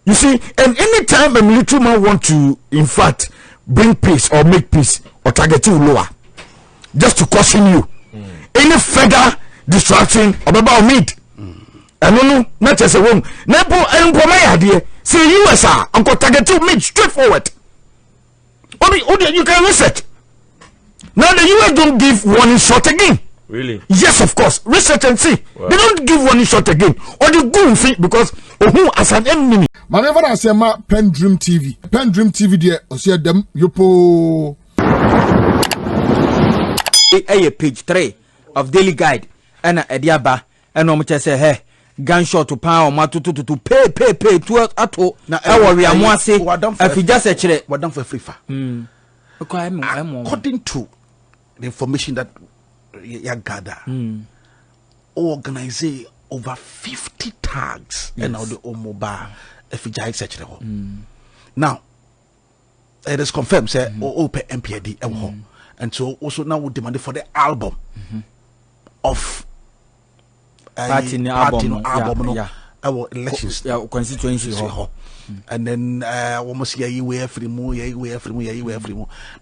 You see, and anytime a military man want to, in fact, bring peace or make peace or target you lower, just to caution you, any further distraction about meat. I don't know, not as a room. Nepo and Pomay idea. See USR, Uncle target you meat straightforward. Only you can research. Now the US don't give warning shot again. Really? Yes, of course. Research and see. Wow. They don't give warning shot again. Or they go and think because who as an enemy. Whenever I say my PENDREAM TV. PENDREAM TV there, I see them yupo. Page 3 of Daily Guide. And Ediaba and Omocha say hey. Gunshot to power matutu to pay to ato na we are more say if you just say what done for free fa according to the information that you gather organize over 50 tags and now the mobile if you just search now it is confirmed say open MPD and so also now we demand for the album of party no album our elections constituency and then almost year free more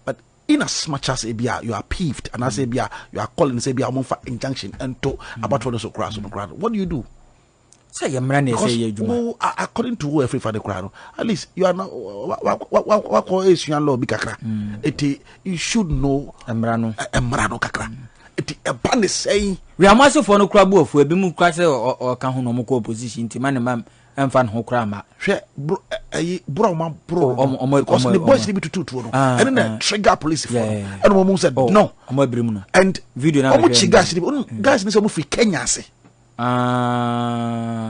but in as much as you are peeved and as you are calling say for injunction and to about what so cross on the ground, what do you do? Say your money say according to who free for the crowd, at least you are not what is your law bikakra it you should know emrano kakra it a ban say we are massive for no crab of we be mu kwase or kan ho no mo opposition ti man mam emfa ho kra ma hwe bro because the boys need to tutu no and then trigger police for and mo said no and video na guys ni so mo fi Kenya ase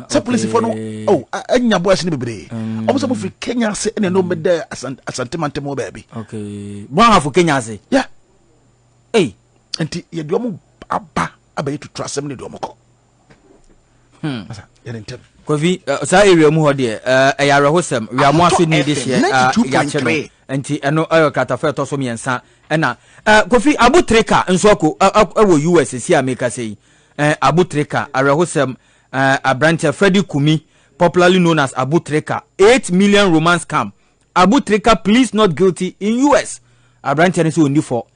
so police for no anya boys ni bebre o so mo fi Kenya ase and no me there asante mante mo baby okay bo ha for Kenya ase yeah hey enti ye do mo aba abaye to trust them ni do mo ko Kofi sa area mu ho de ayare hosem we am aso ni this year ya cheno enti eno ayo katafa to so miensa na Kofi abutreka nso ko awo US si America sei abutreka are hosem Abrante Freddy Kumi popularly known as abutreka 8 million romance scam abutreka please not guilty in US Abrante ni so oni for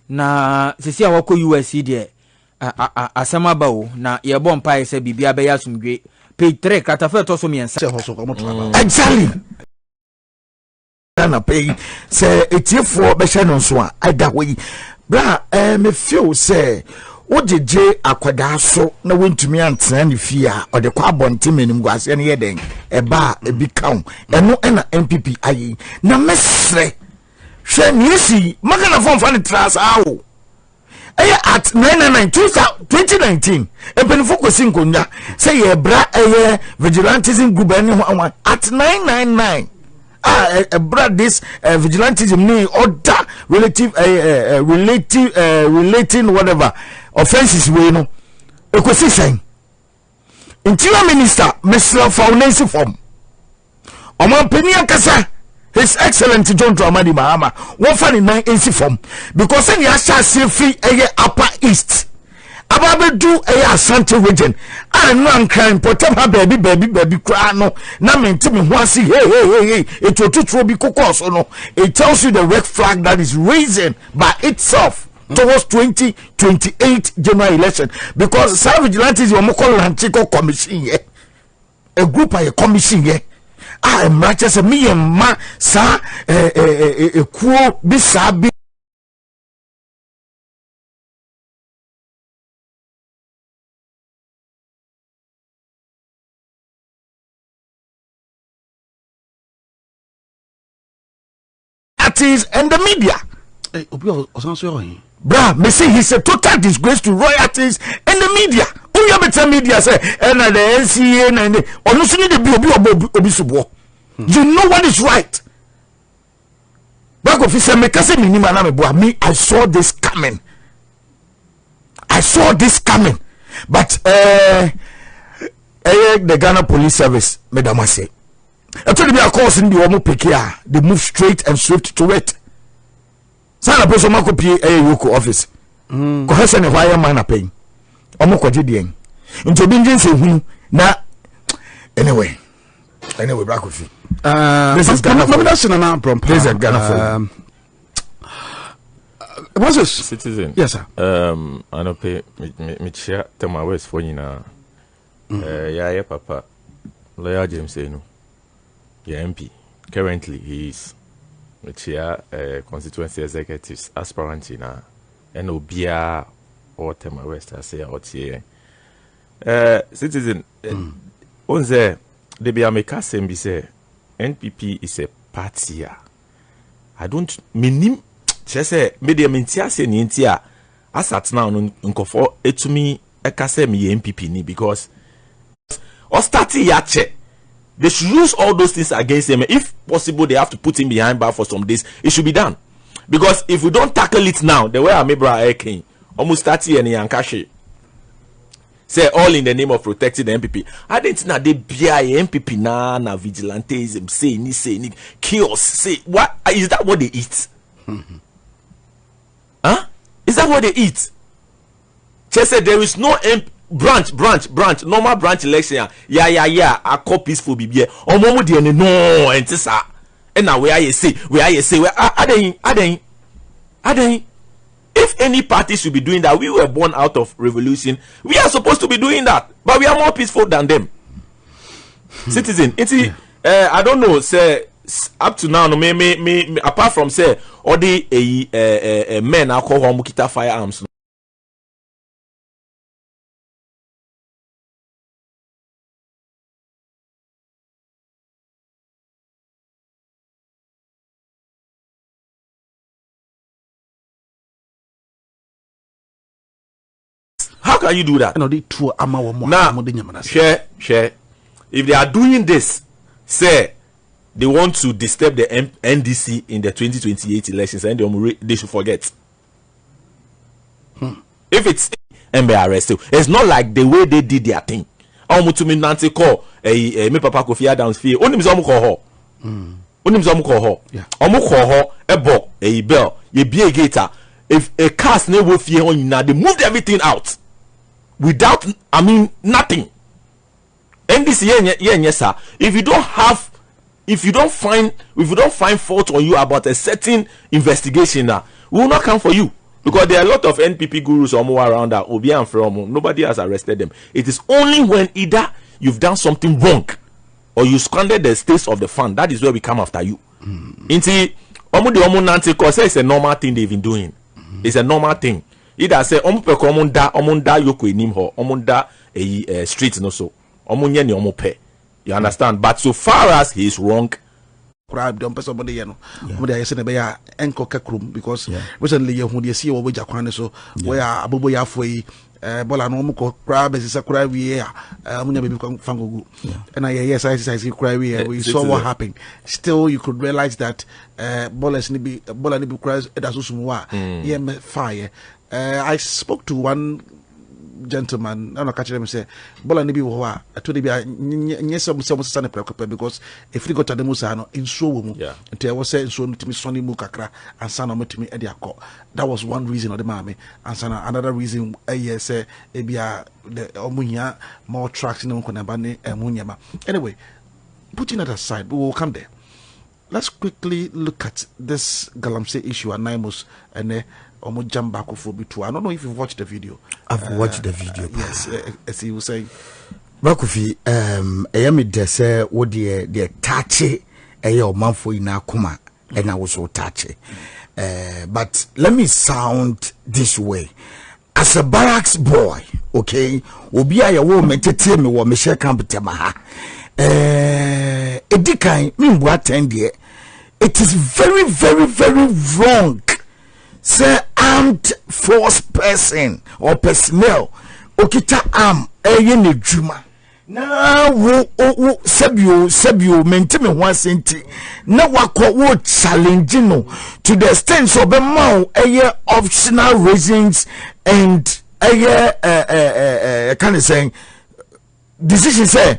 na sisi awako US de asama bawo na ye bom pai se bibia be ya sumdwe page 3 katafe to so miensa exactly na pay say etiefo be hye no so a ada we bra me feel say ojeje akwada so na wentumi antena ne fie a ode kwa abonte menim guase ne yeden eba ebi kaun eno na NPP ayi na mesre hwe nisi magana fon fa ne trasa awo at 2019 ebenifo kosi nkonya say ye bra vigilantism group any at 999 bra this vigilantism ni order relating whatever offenses we no ekosi sen interior minister Mr. Foundation form oman penia kasa His Excellency John Dramani Mahama won fa ni 9 AC form because any asase free upper east ababe do Asante region and no crime potem ha baby kra no na mentimi ho ase hey it otutu bi kokoso no it tells you the red flag that is raising by itself towards 2028 general election because vigilantes you mo call Antico commission here a group a commission here I'm righteous me and ma sa kuo bisabi and the media. Bra, me say he's a total disgrace to royalties and the media. You better media say and the NCA and the you know what is right. Back officer me kase minima na me I saw this coming. But the Ghana Police Service madam say actually be a course in the omo pekia they move straight and swift to it. Sana person ma copy Yoko office. Ko hese ne why man na pay. Omo kwaje de en. Nto bi nje se hu na anyway Anyway, Brakofi. This is Ghana for This is Ghana for what's this? Citizen. Yes, sir. I don't pay me share to my West for you now. Yeah, Papa. Lawyer James Eno. Yeah, MP. Currently, he is chair constituency executives aspirant in NOBIA or Tema West. I say out here. Citizen. On the be America say NPP is a party. I don't mean. Say media mentia say ni ntia asat now nkofo etumi ekase me NPP ni because or starting yache they should use all those things against him. If possible they have to put him behind bar for some days. It should be done because if we don't tackle it now the way Amebra Eken almost 30 and Yankashi say all in the name of protecting the NPP. I didn't know they be NPP na vigilantism say ni chaos say what is that what they eat? Huh? Is that what they eat? Just said there is no branch, normal branch election. Yeah. I call peaceful BBA. Or momo de no and tisa. And now where you say, where are they? If any party should be doing that, we were born out of revolution. We are supposed to be doing that, but we are more peaceful than them. Citizen, I don't know, say. Up to now, no me apart from say all the men alcohol mukita firearms. How can you do that? No, they two now share. If they are doing this, say. They want to disturb the NDC in the 2028 elections, and they should forget. If it's MBRS, it's not like the way they did their thing. Mutumi Nancy call me Papa Kofi Adams fee. Only Mizamu call her. Yeah. Call her a bo a bell. Ye be a gator. If a cast never fear on you now, they moved everything out without nothing. NDC yes sir. If you don't find fault on you about a certain investigation now, we will not come for you because there are a lot of NPP gurus around that Obi and from nobody has arrested them. It is only when either you've done something wrong or you squandered the stakes of the fund that is where we come after you. Inti Nanti cause it's a normal thing they've been doing. It's a normal thing. Either say omunda yoko enim ho omunda a street no so omunye ni omope. You understand? But so far as he is wrong, somebody because recently you see over Japan so where Abubo Yafwe Bola no muko crab is a cry we fango and yes I cry we saw what happened. Still you could realize that Bola nibi cries that's fire. I spoke to one gentleman, I'm not catching them say, Bola nibi wa, I told him, yes, some son because if you got to the Musano in so until I was saying so to me Sonny Mukakra and son to me Ediako. That was one reason of the mammy, and son another reason, yes, ebia the Omunya more tracks in Konabani and Munyama. Anyway, putting that aside, we will come there. Let's quickly look at this Galamsey issue and Naimos and I don't know if you've watched the video. I've watched the video. Yes, as he was saying. Bakofi, I am say what the touchy a man for in Akuma, and I was so touchy. But let me sound this way. As a barracks boy, okay, Obi a woman to tell me what Michelle Campbell Edikai, meanwhile, attend here. It is very, very, very wrong. Say armed force person or personnel okita arm eye juma na wo sabio mentime ho asenti na wo challenge no to the extent so be ma eye optional reasons and eye can say decision say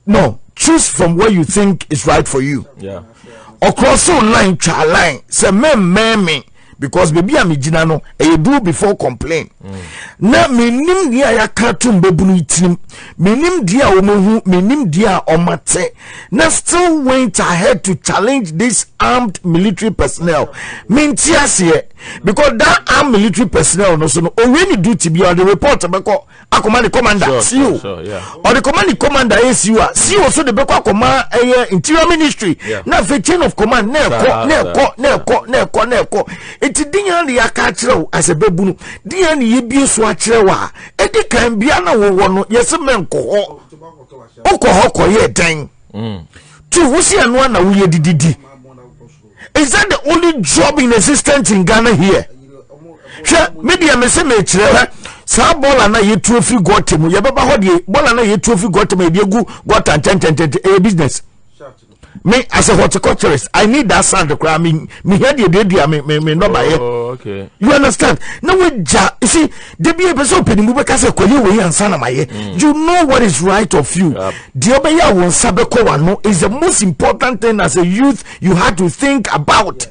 no, choose from what you think is right for you. Yeah. Across line cha line say me because baby am gina no e do before complain na menim dia ya katum bebunu itim menim dia omohu menim dia omate na still went ahead to challenge this armed military personnel mentiase because that armed military personnel no so no already duty be on the report beko akomani commander CEO or the command commander SU CEO so the beko akoma interior ministry na the chain of command na ko enti dinya ne yaka kire as a bebunu dinya ne yebie so akire wa edi kan bia na wo no yesi menko ho okọ ko ye den tu wusi anu na wo ye dididi. Is that the only job in existence in Ghana here? Maybe I may say me chire sa bola na ye trophy got him ye baba ho de bola na ye trophy got him e gu got and 10 business. Me as a horticulturist, I need that sound to cry. Me hear the me no buy. Okay. You understand? No we you see, they be able to open move because we answer my you know what is right of you. The obeya won sabeko wano is the most important thing as a youth you had to think about.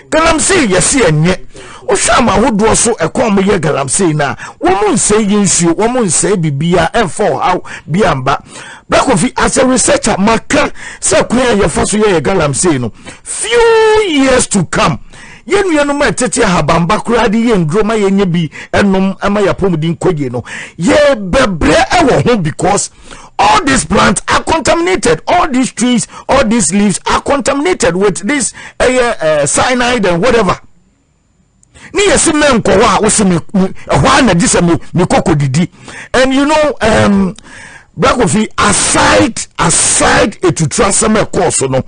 Galamsey yes enye. Oshama hodo so ekom ye galamsey na. Womun say yinsu, womun say bibia e4 how biamba. Bakofi as a researcher maka say kuya ye faso ye galamsey no. Few years to come. Yen no ma tete habamba kura de yen droma yen bi enom ama ya pomudin koye no. Ye bebre e wo ho because all these plants are contaminated. All these trees, all these leaves are contaminated with this cyanide and whatever. Ni yesi men ko wa wo se me ho na dise me kokodidi. And you know Brakofi aside to transfer me course no.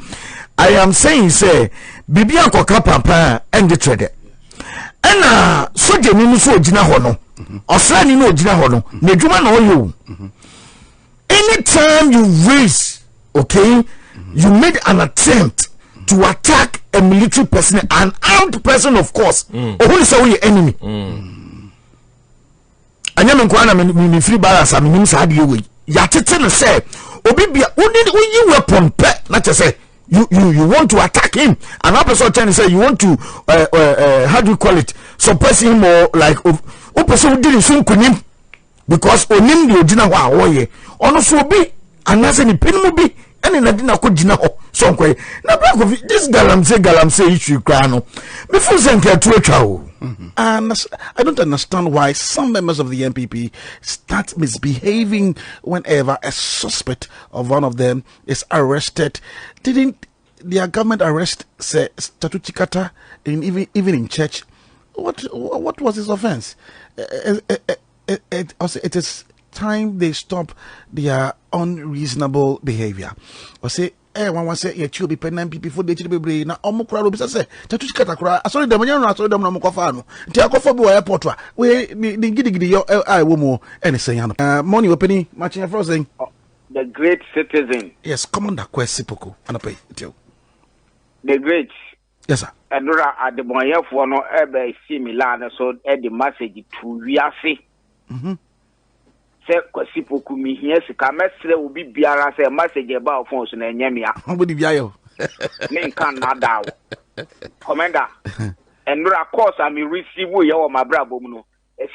I am saying say bibi akoka pampa and the trade. And so je ni so ogina ho no. Osra ni no ogina ho no. Na djuma na oyo. Anytime you raise, okay, you made an attempt to attack a military person, an armed person, of course, or who is your enemy. And you mean, me free balance. I mean, say, Yatiten say, Obibia, you weapon pet, not to say. You want to attack him. Another person trying to say you want to how do you call it? Suppress him or like person who didn't soon kunim because onim the original wa oye. Ono so be anase ni penimu bi ene na dina ko gina ho so nkwe na black of this galamse issue kra no before senke to atwa o. And I don't understand why some members of the NPP start misbehaving whenever a suspect of one of them is arrested. Didn't their government arrest say Statutikata even in church? What was his offense? It is time they stop their unreasonable behavior. Or say one say ye chu be NPP for the be na omukura lo bi say Statutikata kura asori dem nya no asori dem na omukofa no nti akofa bi wo airport a we ni gidigidi yo ai wo mo ene say no money opening matching frozen the great citizen. Yes, Commander Kwesi Poku anapay tio. The great. Yes sir. Adura adeboyefo no ebe si Milan so the message to wiase. Say Kwesi Poku mi hia sika mesre obi biara say message about phone so na nyamia. Nobody biayo. Me kan na dawo. Commander. Adura course I me receive we your my brabo mu no.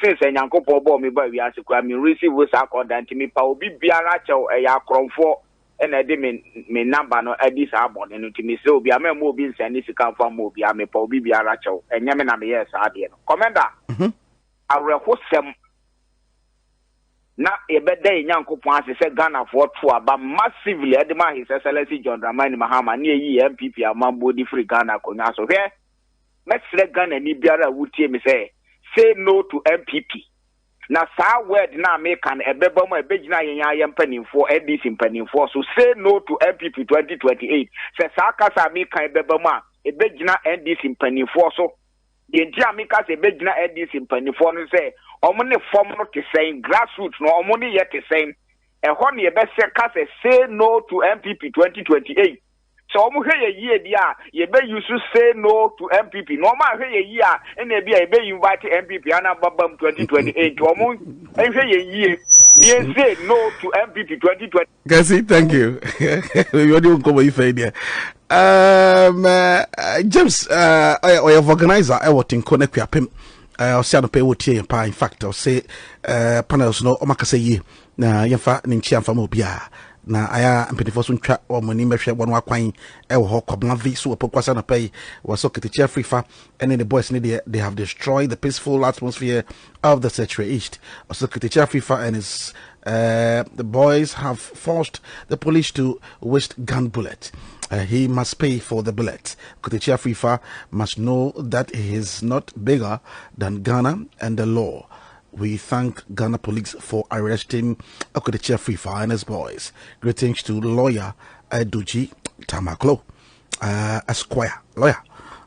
Since Yankopon bo me ba wiase kwa me receive we sa accordant me pa obi biara chew ya kromfo na de me number no adi sa abone no timi se obi ama mo obi nsani sika fa mo obi ame pa obi biara chew enya me na me yes ade no commander awreho sem na ebede Yankopon ase se Ghana for to aba massively edema his excellency John Dramani Mahama na yi NPP amambo di free Ghana konya so hwe mesre Ghana ni biara wutie me say no to NPP. Na sa word na make an ebeba mo ebegina yen mpanimfo edis mpanimfo so say no to NPP 2028. Say sa kasa make an ebeba mo ebegina edis mpanimfo so the entire make us ebegina edis mpanimfo no say omo ne form no te saying grassroots no omo ne yet te saying e ho ne ebe say no to NPP 2028. So omo hwe ye dia ye be use say no to MPP no ma hwe ye na bia ye be invite MPP ana babam 2028 omo hwe ye say no to MPP 2020. Kasi, thank you. You don't come with there. James, I have organizer. I want to connect with him. I'll say no pay what in fact, I'll say panels no omakase ye na yemfa ninchi amfa mo bia na aya mpedifo so ntwa o mani mehwe won wakwan e wo hokobna vi so opokwasa na pay was okete free fa and the boys they have destroyed the peaceful atmosphere of the Seret East. Also okete free fa and his the boys have forced the police to waste gun bullets. He must pay for the bullets. Kutecha Frifa must know that he is not bigger than Ghana and the law. We thank Ghana police for arresting Kutecha Frifa and his boys. Greetings to lawyer Duji Tamaklo, Esquire, lawyer.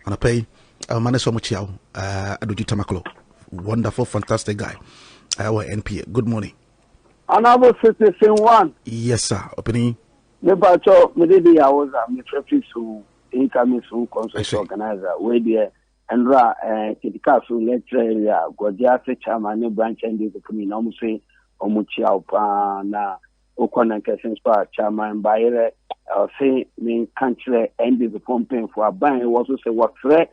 And I pay Maneso Muchiao, Duji Tamaklo. Wonderful, fantastic guy. Our NPA. Good morning. Honorable Citizen One. Yes, sir. Opening. Mepacho, medidi I was a metropolis who incoming soon concert organizer. Where the Andra Kitikasu lecture area, Godia chairman, branch and the community, almost say Omuchia Pana, Okona Cassins Park, chairman, Bayer, I'll say, main country ended the pumping for a buying was also say what threat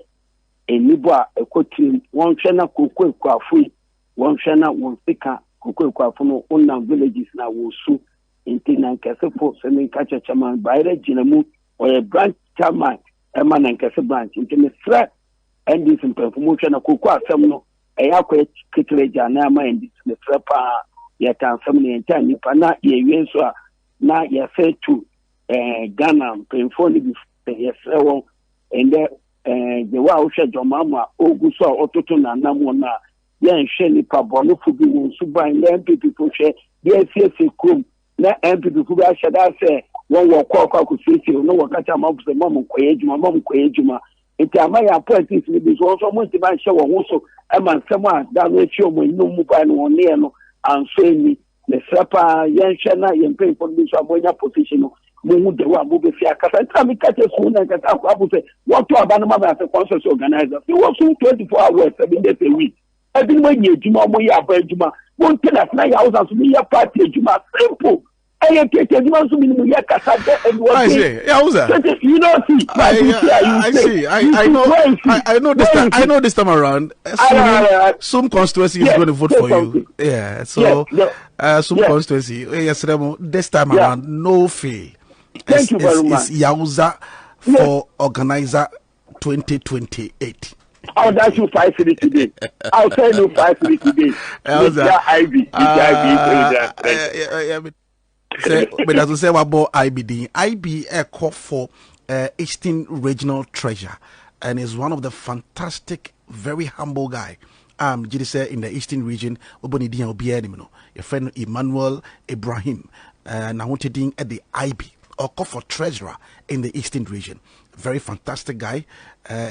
a Nibwa, a coaching, one channel cook, free, one channel, one thicker, cook, on villages now will sue. Inti na nkese fo se me kacha chairman bayre jinamu or a branch chairman ema na nkese branch inti me threat and this information na kuku asem no e yakwa kitreja na ama and this me threat pa ya kan asem ne nta nipa na ye wenso a na ya say to Ghana penfo ni bi ye say won and the wa o hwe jomama ogu so ototo na namo na ye nhwe nipa bonu fu bi won suban na NPP fo hwe ye fie krom na NPP fu ba shada se won wo kwa ku sisi no wo kacha ma bu se mom koye juma enti ama ya politics ni bi so mo ti ba hye wo ho so e man sem a da no echi omo nnu mu ba no ne no anso eni le sapa yen hye na yen pay for bi so abonya position no mo hu de wa mo be fi akasa ta mi kacha su na kata ko abu se what to aba no ma ba se concert organizer we was 24 hours 7 days a week ebi mo nye juma mo ya ba juma won tell na ya house so ya party juma simple I take juma so minimum ya kasa and what I say ya house you know see I know this time I know this time around some constituency is going to vote for you so some constituency yes this time around no fee. Thank you very much. It's Yauza for organizer 2028. I'll dash you 5 cities today. I'll tell you 5 cities today. IB. But as I say about IBD, IB a call for Eastern Regional Treasure and is one of the fantastic, very humble guy. Say in the Eastern region, your friend Emmanuel Ibrahim, and I wanted at the IB or call for treasurer in the Eastern region. Very fantastic guy.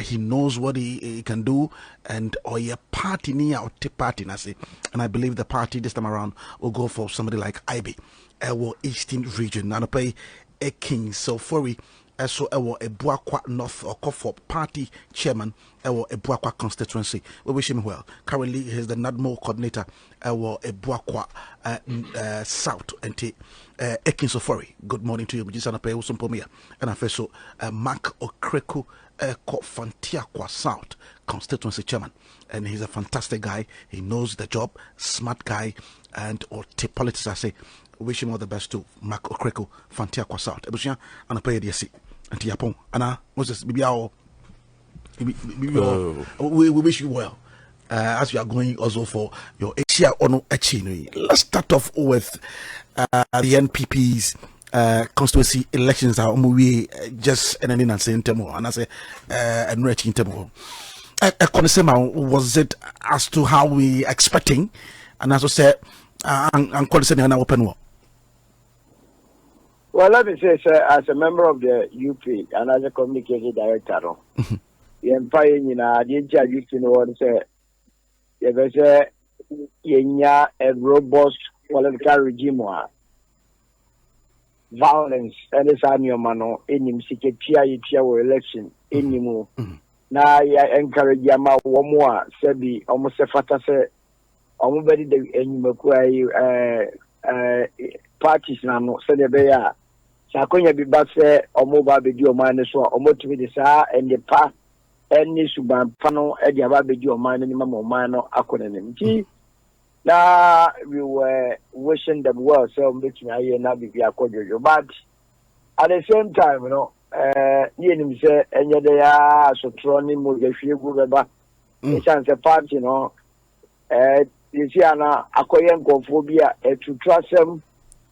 He knows what he can do, and or a party near or party, and I believe the party this time around will go for somebody like IB, our Eastern region. And I pay a king so for so our a Buakwa North or for party chairman our a Buakwa constituency. We wish him well. Currently, he's the NADMO coordinator our a Buakwa South and Ekin Sofori. Good morning to you. And I so Mark Okreku Fantiakwa South constituency chairman, and he's a fantastic guy. He knows the job, smart guy, and or politics. I say, wish him all the best too. Mark Okreku Fantiakwa South. Ebusia and I pay the C. And Yapon Anna Moses Bibiao. We wish you well. As you are going also for your Asia Ono Echino. Let's start off with the NPP's constituency elections are just an ending and saying Temo, and I say and reaching Temo. Was it as to how we expecting? And as I said, I'm calling an open war. Well, let me say, sir, as a member of the UP and as a communication director, the empire in a DJ, you know, say, there's a robust political regime. Violence and this annual mano in him secretary election in him. Now, I encourage Yama one more, Sebi, almost a fatase, almost very the parties now, said they are. Sakonya bi ba sɛ ɔmo ba bedi ɔman ne so a ɔmo tumi de saa ɛnnepa ɛne suban pa no ɛde aba bedi ɔman no ma ɔman no akɔ n'anim nti na we were wishing them well so ɔmo betumi ayɛ na bibi akɔ dwodwo but at the same time yɛ nim sɛ ɛnyɛ de ya asotoro ne mo yɛhwie gu bɛba ɛsiane sɛ party no yɛsi ana akɔyɛ nkɔfoɔ bi a ɛtutu asɛm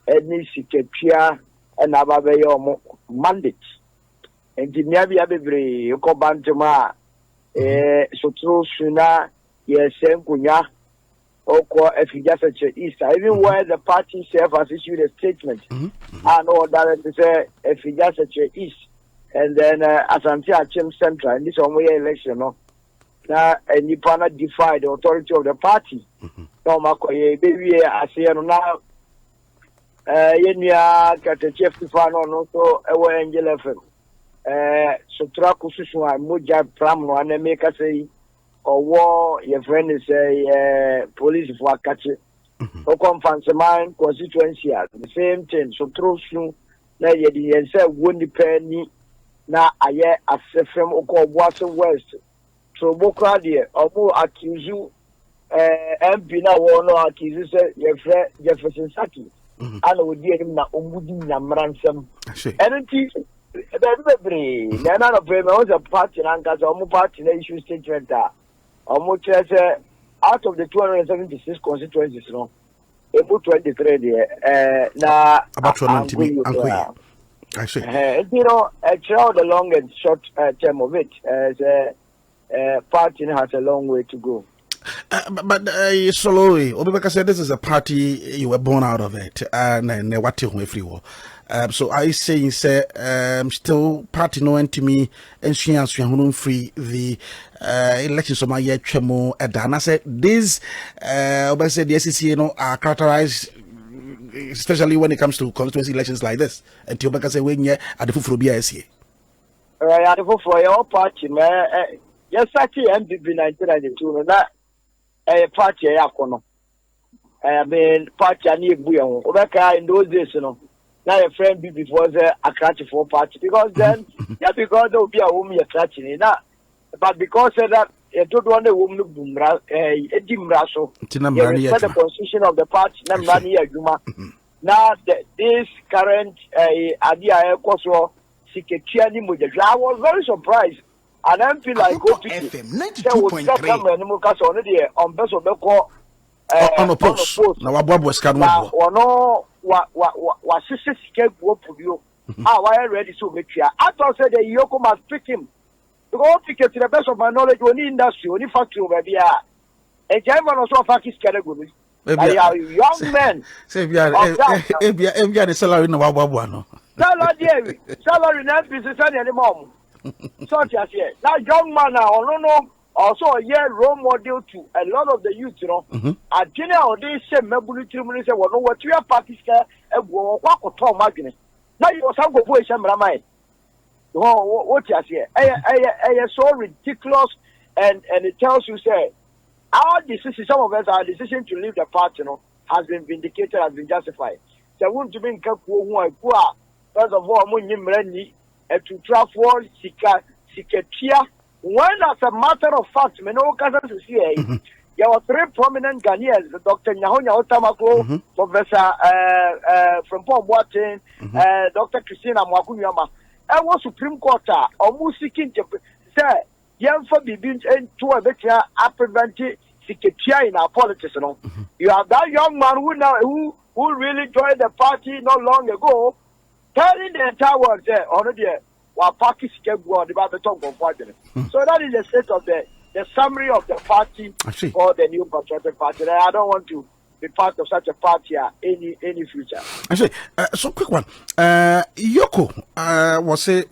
ɛne sikatua ɛna aba bɛyɛ ɔmo mandate nti mmea bi abebree kɔ bantam a sotoro suna yɛsɛ nkonya ɔkɔ afidja sɛkyerɛ east even where the party self has issued a statement and all that to say afidja sɛkyerɛ east and then asante achim central and this ɔmo yɛ election no na nipa na defy the authority of the party na ɔmo akɔyɛ ebewie aseɛ no na yenua katakye fifa no so ɛwɔ angel fm sotra kususu a moja pram no ana make say ɔwɔ your friend say police for akache o confanseman constituency the same thing sotro su na yedi yense woni pani na aye asefem okɔ Obuasi west so bokra de ɔmo accuse MP na wo no accuse say your friend Jefferson Saki ana wodi enim na omudi nyamransem enenti bebre na na no pay me was a party na nka so party na issue statement almost out of the 276 constituencies no able 23 there na about 20 I see you know throughout the long and short term of it as party has a long way to go. But slowly, Obibeka said this is a party you were born out of it, and what you free war. So I say, still party no to me, and she answers free the elections of my year chemo. And I said this, I said the SEC are characterized, especially when it comes to constituency elections like this. And Obibeka say when you at the full BISC. At the for your party, man. Yes, actually, NPP 1992. A party yakono. I mean party ani buyon. Obeka in those days, now your friend be before the Akrati for party because then because there will be a woman Akrati na. But because of that you don't want the woman bumra edimraso. The constitution of the party namrani aguma. Now this current idea koso siketia ni moja. I was very surprised. And MP like OPT, 92.3 on best of the call on the post. Now, what was coming on? No, what sister escape work for you. Why are ready to make you? I thought said the Yoko must pick him. Because pick to the best of my knowledge, only industry, only factory where we are. A German also factory category. Young men. Say, we are the salary in the Wabuano. Salary, not business anymore. So now young man now also a year role model to a lot of the youth, a general they say mebuli say what you are parties and what Tom Magnet. Now you was some go Shamramai. What you say? So ridiculous and it tells you say our decision, some of us our decision to leave the party has been vindicated, has been justified. So I want to be in first of all, to travel siketia when as a matter of fact me no kasa to see there were three prominent Ghanaians Dr. Nyahonya Otamako Professor from Paul Boateng Dr. Christina Mwakunyama and was Supreme Court almost seeking to say young for be being to a better prevent siketia in our politics you have that young man who really joined the party not long ago telling the entire world there already while party scapegoat about the tongue of water. So that is the state of the summary of the party or the new patriotic party. I don't want to be part of such a party any future. I say so quick one. Yoko was say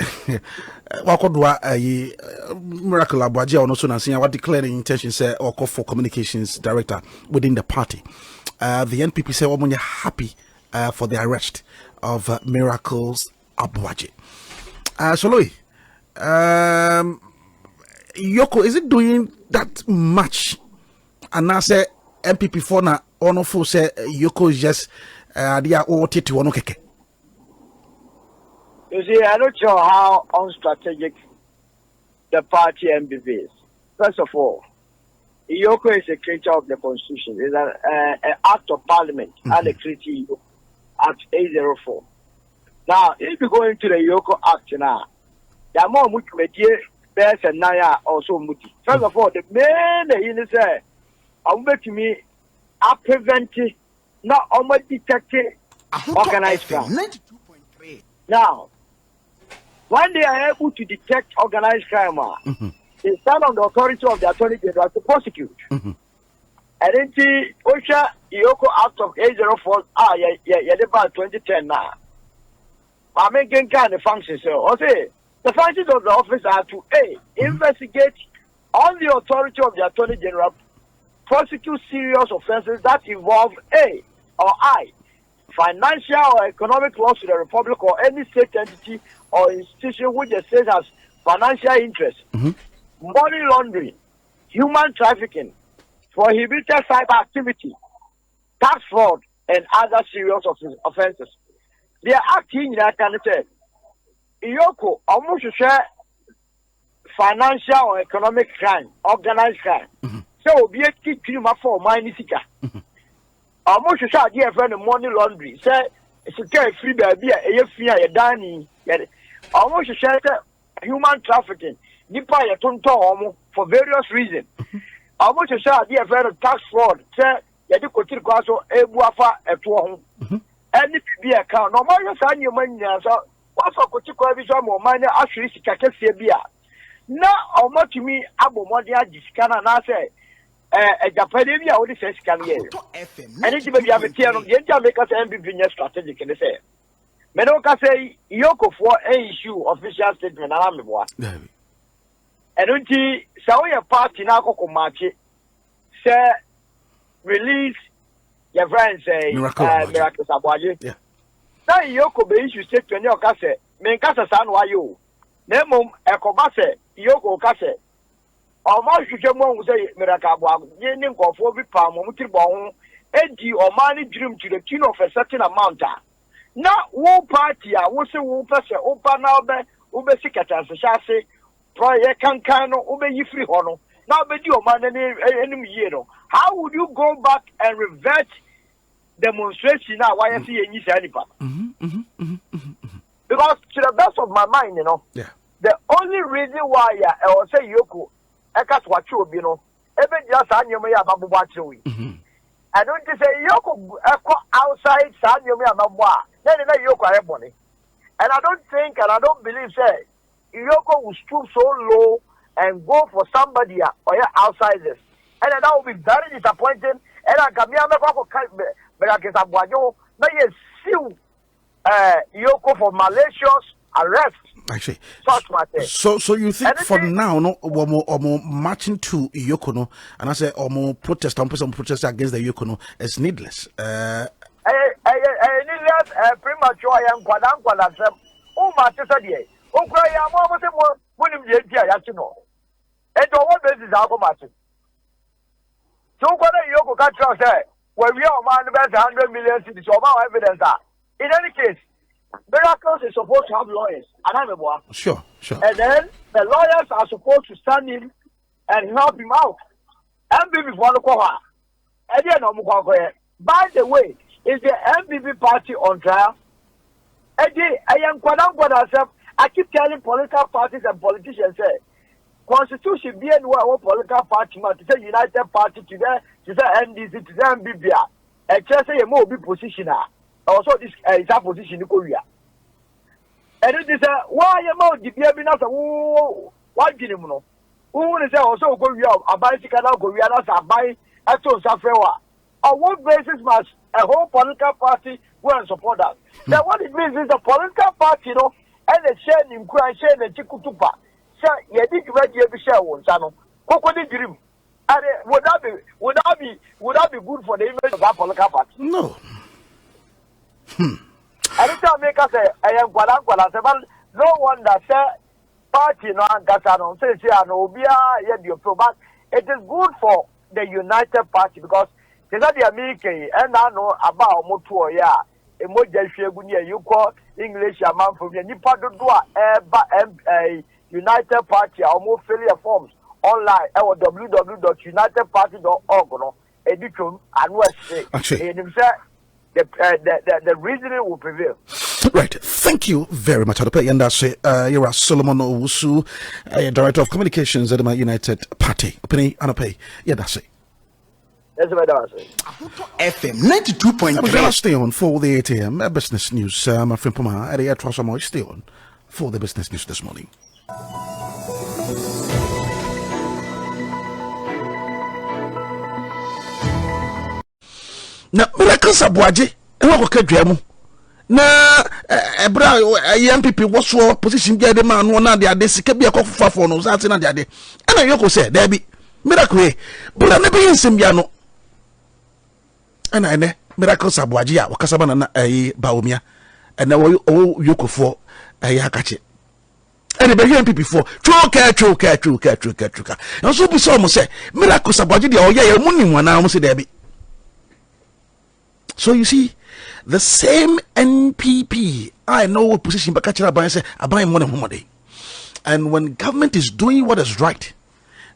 wakodwa miracle abuaje ono so na say what declaring intention say or call for communications director within the party. The NPP say we're happy for the arrest of Miracles Abuaje. Soloi, Yoko, is it doing that much? And I say MPP for na ono for say Yoko is just they are all to ono keke. You see, I'm not sure how unstrategic the party NPP is. First of all, Iyoko is a creature of the constitution. It's an act of parliament and a treaty Act 804. Now, if you go into the Iyoko Act now, there are more Mutimeti, Bears and Naya also Muti. First of all, the main thing is I'm to me, I prevent not only detecting organized crime. Now, when they are able to detect organized crime, they stand on the authority of the Attorney General to prosecute. And then the OSHA Iyoko Act of 804, about 2010 now. I'm making kind of functions. So, the functions of the office are to investigate on the authority of the Attorney General, prosecute serious offenses that involve financial or economic loss to the Republic or any state entity or institution which the state has financial interest, money laundering, human trafficking, prohibited cyber activity, tax fraud, and other serious offenses. They are acting in a kind of Iyoko almost share financial or economic crime, organized crime. So be a key criminal for money seeker. Almost share dear friend of money laundry. Say it's a free baby, a fear, a dining. Almost share human trafficking. Nipa ya tonto for various reasons. Almost share dear friend of tax fraud. Say ya di kotir kwaso ebuafa eto ho. NPP account. No more say any money so what's a kotikwa vision more money actually sikake bia. Na almost to me abo modia diskana na say a Japanese or this can year. And it's maybe have a tear of the Jamaica's NPP strategic and say. Menoka say Iyoko for a issue official statement and I'm and unti Sawaya party na koko market say release your friends say Miracle Sabwaje. Yeah. Now Iyoko be issue statement your kase men kasa san wa yo. Nemum ekobase Iyoko kase. Almost you can say Miracle Yen for be palm Mutirbo Eddie or money dream to the tune of a certain amount. Now one party I will say one person open now ube sikata say project can ube you free honor. Now be your man any year. How would you go back and revert demonstration now why I see any sanipa? Because to the best of my mind, you know, the only reason why I will say Yoko Ekas wacho bi no ebe dia sa nyoma ya babu wacho yi I don't say Yoko outside sa nyoma ya babu a then Yoko ayebone and I don't think and I don't believe say Yoko will stoop so low and go for somebody or outside this and that will be very disappointing and I can me ko Miracle Sabwajo na ye sue Yoko for malicious arrest. Actually, so you think for now, no, or marching to Iyoko, no, and I say or more protest against the Iyoko, no, it's needless. Needless, premature. I am Kwadam. Oh, my sister, dear. Oh, cry, I'm almost when you get you know. And what basis are marching? So, what Iyoko got say, where we are man the best 100 million cities, or more evidence are. In any case, Miracles is supposed to have lawyers. Sure. And then the lawyers are supposed to stand in and help him out. MPP by the way, is the MPP party on trial? I keep telling political parties and politicians say Constitution be any political party to say United Party to say NDC to say MPP. And just say a more big positioner. Also, this is a position in Korea. And it is why you know the baby not what did you know? Who is also going a bicycle Korea as a buy at all Safewa? On what basis must a whole political party go and support that? Then what it means is the political party, you know, and the share in Korea, share the Chikutupa. So, you did ready every share one, Sano. Coco did dream. And would that be good for the image of that political party? No. Anytime make us say I am Guadam, no wonder say party no Gasano say no be but it is good for the United Party because they are the American and I know about Motu emoja hwegu ne you call English amount from the nipa dodo a United Party almost fill your forms online at www.unitedparty.org no editum anu say the reasoning will prevail. Right. Thank you very much. And that's you're a Solomon Owusu, Director of Communications at the United Party. Opinion and pay. Yeah, that's it. That's what I say. FM 92.3. We're gonna stay on for the 8 a.m. Business news. My friend Puma at the Air stay on for the business news this morning. Na miracles abuaje enwa ko kadwa na ebra NPP wo position bia de ma no na de ade sika bia ko fafo no za na de ade ana yoko se da bi miracle bra na be nsem bia no ana ene miracles abuaje ya wakasaba na baomia ena wo yokofo akache ene be NPP for choka na so bi so mo se miracles abuaje de o ya mu ni wana mo se da bi. So you see, the same NPP, I know what position, but catch I say, I buy money. And when government is doing what is right,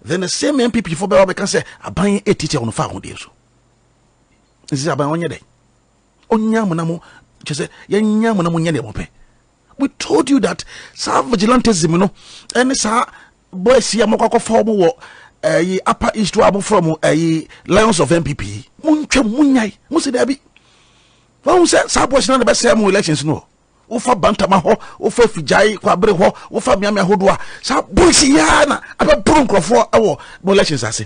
then the same NPP for Baba can say, I buy 80 on the farm. This is about on your day. We told you that some vigilantism, and sa boys see a moko form upper east from Lions of NPP. Munyai, Musidabi. Wọ́n sẹ́ sábọ̀sì náà bẹ́ẹ̀ sẹ́ mu elections no wọ́n fa bantama hɔ wọ́n fa fìjàyè kwabere hɔ wọ́n fa miami ahodoɔ a sábọ̀sì yáa na abẹ́ poro nkurɔfoɔ ɛwɔ mu elections ase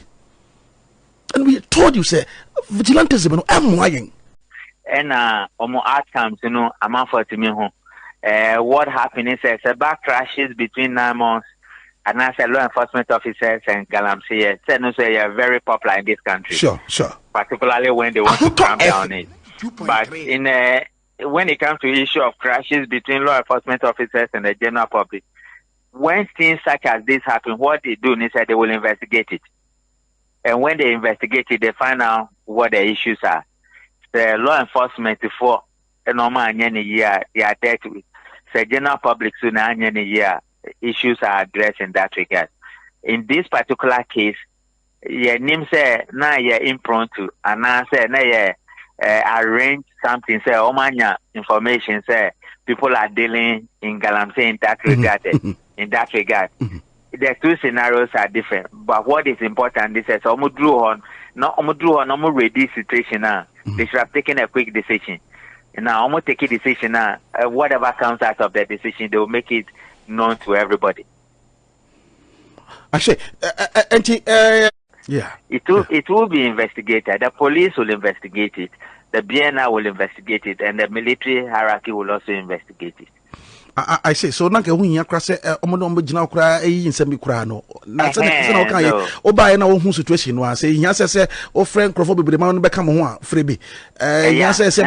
and we told you say vigilantism no ɛmu ayɛn. ɛna ɔmo outcomes no amanfoɔ ti mi ho what happened is back crashes between 9 months and as law enforcement officers and galamsey said no say are very popular in this country. Sure. Particularly when they want to clamp down on it. But when it comes to the issue of crashes between law enforcement officers and the general public, when things such as this happen, what they do is that they will investigate it. And when they investigate it, they find out what the issues are. The law enforcement before a normal year they are dealt with. The general public soon year issues are addressed in that regard. In this particular case, name say na impromptu and na say na arrange something say omanya information say people are dealing in galamsey in that regard. The two scenarios are different, but what is important is that omo ready situation now. They should have taken a quick decision. Now omo take a decision now. Whatever comes out of the decision, they will make it known to everybody. Actually, yeah. It will be investigated. The police will investigate it. The BNI will investigate it, and the military hierarchy will also investigate it. I say so. Nanke hunya krase omo gina kura nsemi kura no. Na se na okan ye oba ye na wo hu situation no say hia se o friend crofo bebre ma no be kam ho a frebe. Hia se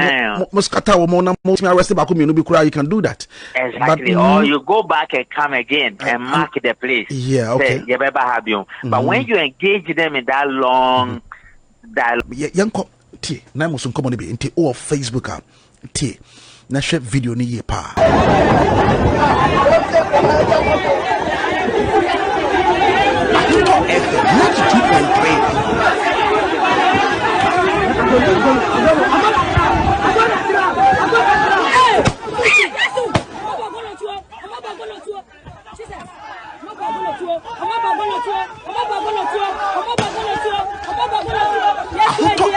mo skata wo mo na mo me arrest ba ko me no be kura, you can do that. Exactly. Or you go back and come again and mark the place. Yeah, okay. Say, but when you engage them in that long dialogue, yanko tie na mo so nkomo ne be nti o Facebook a tie na share video ni ye pa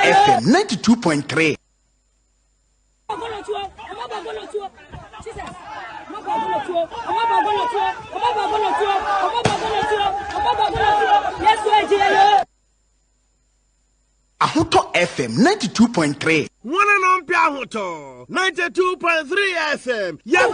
FM 92.3. Ahuto FM 92.3. One and on Piahuto 92.3 FM. Yep.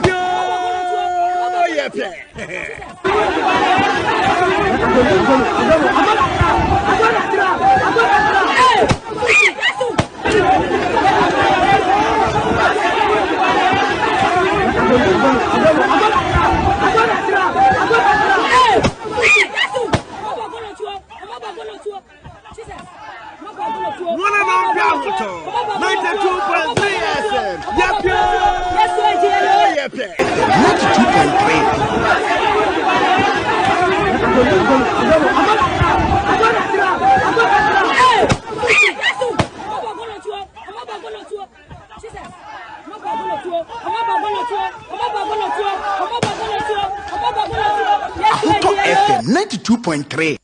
One and on Piahuto 92.3 FM. Yep. FM 92.3.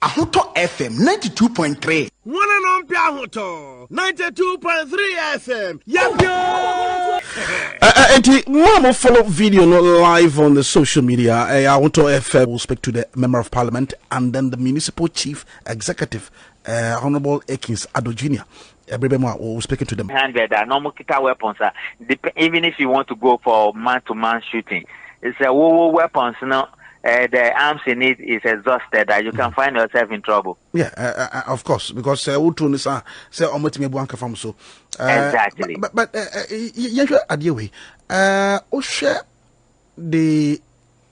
Ahoto FM 92.3. One and on Piahoto 92.3 FM. And more follow video not live on the social media. Ahoto FM will speak to the member of parliament and then the municipal chief executive, Honorable Ekins Ado Jr. Everybody will speak to them. 100 normal kita weapons. Even if you want to go for man-to-man shooting, it's a weapons now. The arms in it is exhausted that you can find yourself in trouble. Yeah, of course, because say exactly. But the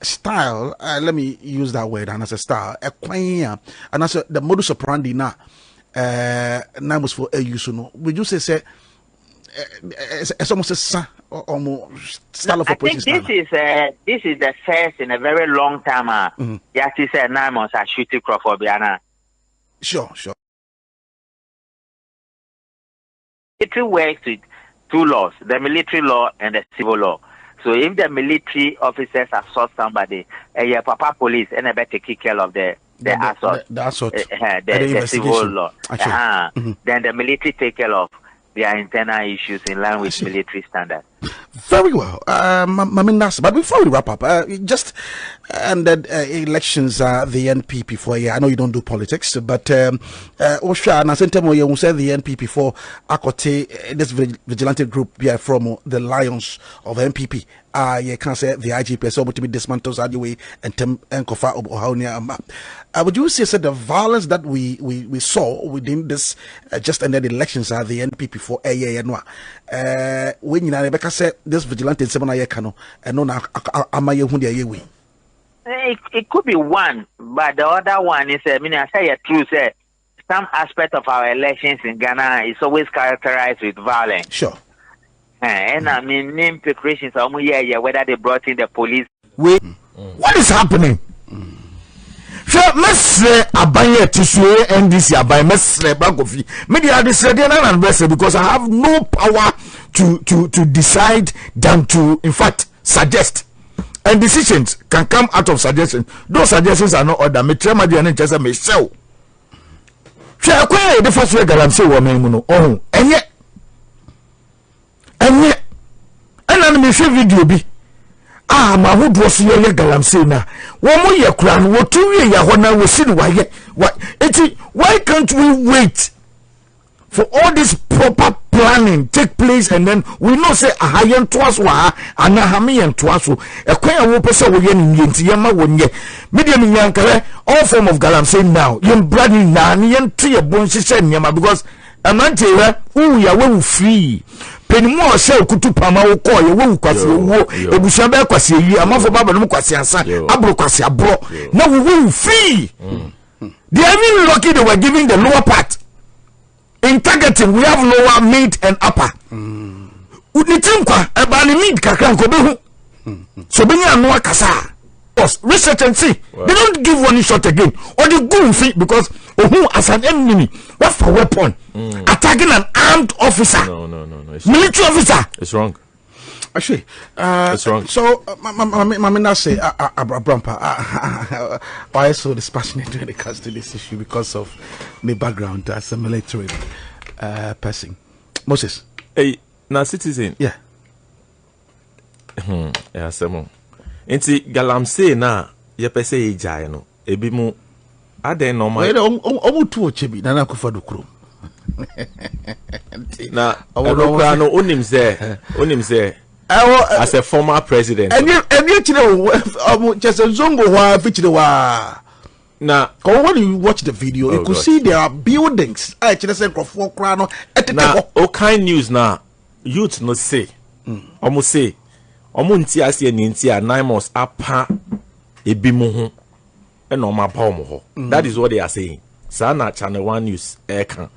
style, let me use that word, and as a style, and as the modus operandi now, was for a use. Would you say it's almost a style of operation? I think this is the first in a very long time. Yes, he said 9 months are shooting Crawford Biana. Sure. It works with two laws, the military law and the civil law. So if the military officers assault somebody, Papa police and I better take care of the assault. The assault. The civil law. Then the military take care of their internal issues in line with military standards. Very well. But before we wrap up, just ended elections, the NPP for a year. I know you don't do politics, but Osha and Asentemo, you said the NPP for Akote, this vigilante group from the Lions of NPP. You can say the IGP so to be dismantled anyway and Kofa Obohaunia. Would you say the violence that we saw within this just ended elections are the NPP for a year? When you know, Rebecca said this vigilante in 7 years cano and no Amaye Hundia. It could be one, but the other one is I say a true say some aspect of our elections in Ghana is always characterized with violence. Sure. And I mean, name preparations whether they brought in the police. What is happening? Mesre abanye tissue NDC abanye mesre bagofi. Media disready and blessed because I have no power to decide than to in fact suggest. And decisions can come out of suggestions. Those suggestions are not order. Me trema di ane chese me show. Share akwa the first way galamse wo me mu no. Oh, enye and me share video bi ma who do so ye galamse na wo mo ye kura no wo tuwe ya ho na wo si no why can't we wait for all this proper planning take place and then we know say ahayen toaso ana hamiyen toaso ekwan wo pese wo ye ni nti ye ma wo nye media mi nyankare all form of galamse now yem brady na ye nti ye bon hye nyama because amante we ya we free penimu o se okutu pama wo ko ye wo kwase wo ebusia be kwase yi amafo baba no kwase ansa abro kwase abro na we free they are even lucky they were giving the lower part in targeting. We have lower, mid and upper unitimkwa eba ni mid kakra nko be hu so be nya no akasa research and see they don't give one shot again or the goon fit because who as an enemy what for weapon attacking an armed officer. No, military officer. It's wrong. Actually, it's wrong. So, Mamina say, why so dispassionate when it comes to this issue because of my background as a military person. Moses. Hey, now citizen. Yeah. Yeah, Samo. Inti galamse na yepese ejai no ebi mu ade normal. Omu tu ochebi na nakufa dukuru. Na okra no onim se as a former president. And you just a zongo wa feature wa. Now, when you watch the video, you could see there are buildings. I just said for crano. Now, all kind news now. Youth no say. Almost say. Omunti asi ninti a 9 months apa ebimuhu enoma paumo. That is what they are saying. Sana Channel 1 News eka.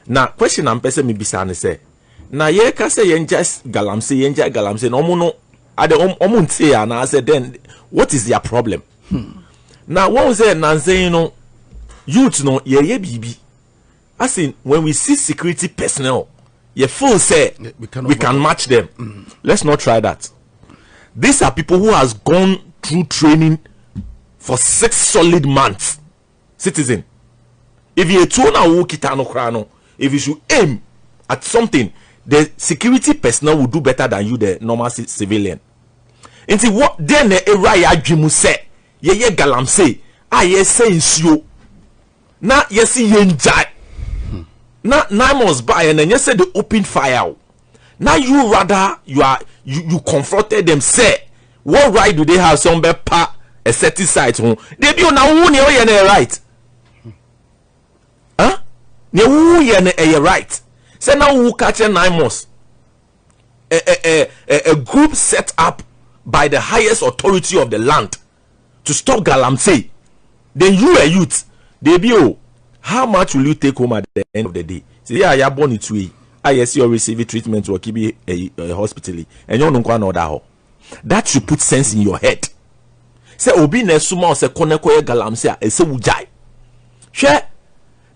Now, question am pese mi bisane say. Na ye ka say yenja galamse no omo no ade omunti na say then what is their problem? Now what was it nanse you know youth no ye bibi. As in, when we see security personnel, you feel say we can match them. Let's not try that. These are people who has gone through training for 6 solid months. Citizen, if you if you should aim at something, the security personnel will do better than you, the normal civilian. Into what then the area you say, ye galamse, yes say you. Na yes yenjai. Na must buy and then you said the open fire. Now you rather you confronted them, say, what right do they have some pa a certain site home? They be on a right. Huh? Ne right. Say now who catch 9 months. A group set up by the highest authority of the land to stop galamsey. Then you a youth, they be how much will you take home at the end of the day? Say yeah, you born it way. Yes, you receive treatment or keep a hospital, and you don't know that. That should put sense in your head. Say obi na suma se koneko galamsey e se wujai. Share.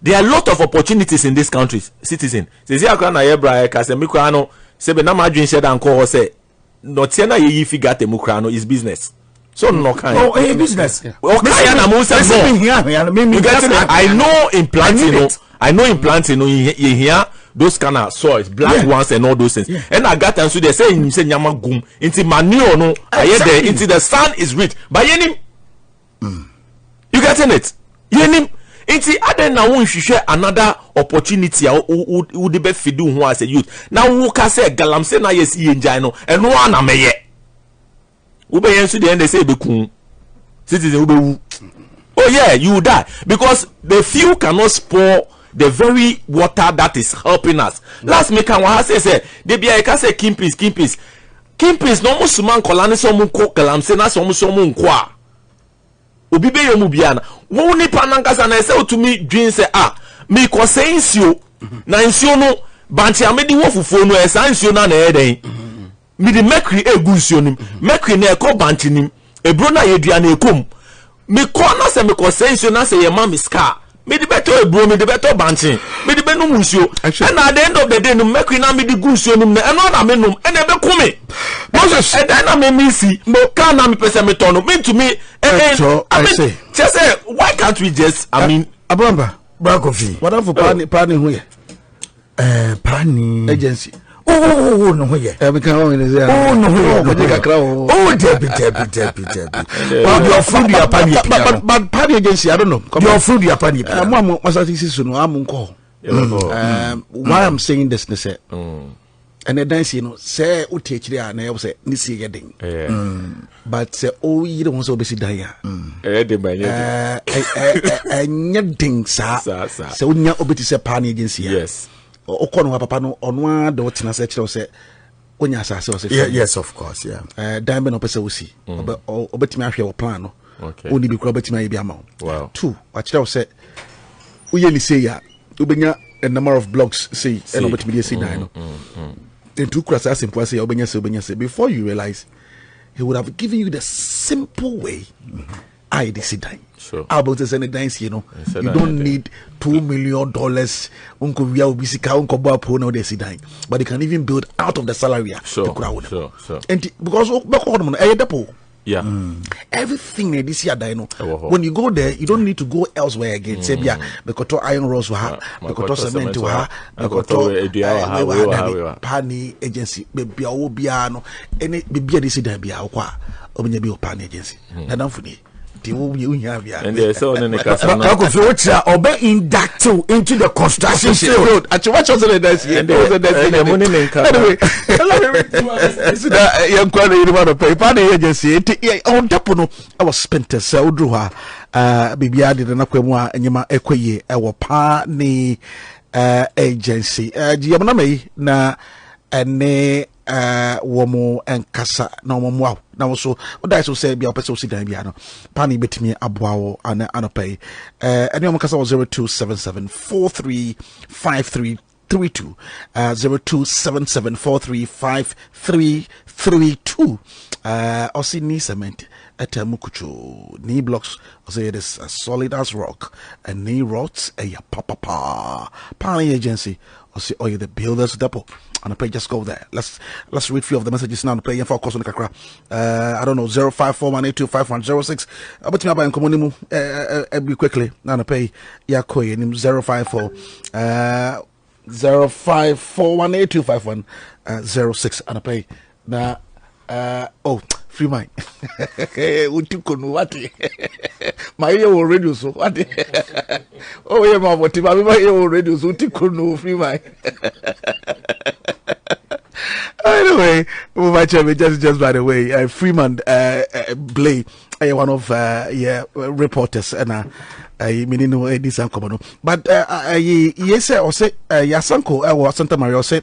There are a lot of opportunities in this country, citizen. Say akwa na yebra ka se mikwa no se be na madwin she dan ko say no tie na ye figure temukra no is business. So no kind. Oh, business. Okay, na mo say I know in planting, I know in planting, you hear those kind of soils, black ones and all those things. Yeah. And I got and so they say in nyama gum into manure no, exactly. Into the sun is rich. By yenim, you getting it? Yenim. Inti other na won hwehwe another opportunity who the best feed who as a youth. Now who can say galamsey na yes yenjai no and no na meye. Ube yensu the end they say be kun. Citizen ube. Oh yeah, you will die because the few cannot spoil the very water that is helping us. Last make one say they be I can say kimpis no musuman kolani so mu ko galamsey na so mu nkwa. Obi be yomu biana wo nipa nankasa na ese otumi dwin se me ko se nsio na nsio no banti amedi wo fufuo no esa nsio na eden me di mercury egu nsio nim mercury na ekọ banti nim ebro na yedua na ekom me ko na se me ko se nsio na se ye ma me ska me di beto ebro me di beto banti me di benum nsio and at the end of the day no mercury na me di gu nsio nim na eno na me num ene be kome Moses, and then I may see no can I person me turn me to me. I say, just say, why can't we just? I mean, Abamba, Brakofi. What for planning here? Planning agency. Oh no, yeah. We can only say, oh no, oh Debbie. Your food, your party, but party agency. I don't know. Your food, your party. I'm call. Why I'm saying this, they say. And the dance, you know, say, who take there, and I was say, Nissi getting. But say, oh, you don't want to be there. And nothing, sir. So, when you're obeying a pan agency, yes. Or Okono Papano on one daughter, I said, when you say, yes, of course, yeah. Diamond of Pessosi, but obey me after your plan. Okay. Only be crowded my amount. Wow. 2, what I said, we only say, ya, Ubenya, a number of blocks say, and over to be a C9. And 2 crosses simple say Obenya say before you realize he would have given you the simple way. I decide. Sure. About to send a dance, you know. You don't need $2 million. Uncle we are bisika uncle Bob no they dying. But they can even build out of the salary. Sure. And because back on a depot. Yeah. Everything this year, when you go there, you don't need to go elsewhere again. Say, yeah, because iron rods will have, because cement will have, because Pani agency, baby, I will be ano, any baby, this is the be our qua, or be a pan agency. And I'm for me. And there's so many obey inducted into the construction field. Actually, watch out the dance. And there was a dance. Anyway, young quality you pay party agency. On top of I was spent a cell drew her. Baby, I did an aqua and yama equay our party agency. Giamaname na and womo and casa no more. Now so what I so say be a person sit down piano. Pani betimi aboawo and anope. Anyone casa 0277435332. 0277435332. Osi ni cement. Etemukuchu knee blocks. I say it is as solid as rock, and knee rods a papa planning agency. I say, oh, you the builders depot. On the page, just go there. Let's read few of the messages now. On the play for course on the kakra. I don't know 0541825106. But me about communimu be quickly. Now on the pay yakoi 054 0541825106 on the pay now. Oh, free mind. Utikonu wati. My ear will reduce. What? Oh, yeah, my what? My ear will reduce. Utikonu free mind. Anyway, just by the way, Freeman Blay, one of reporters, and I mean no this uncommon. But yes, I say Yasanko, Santa Maria say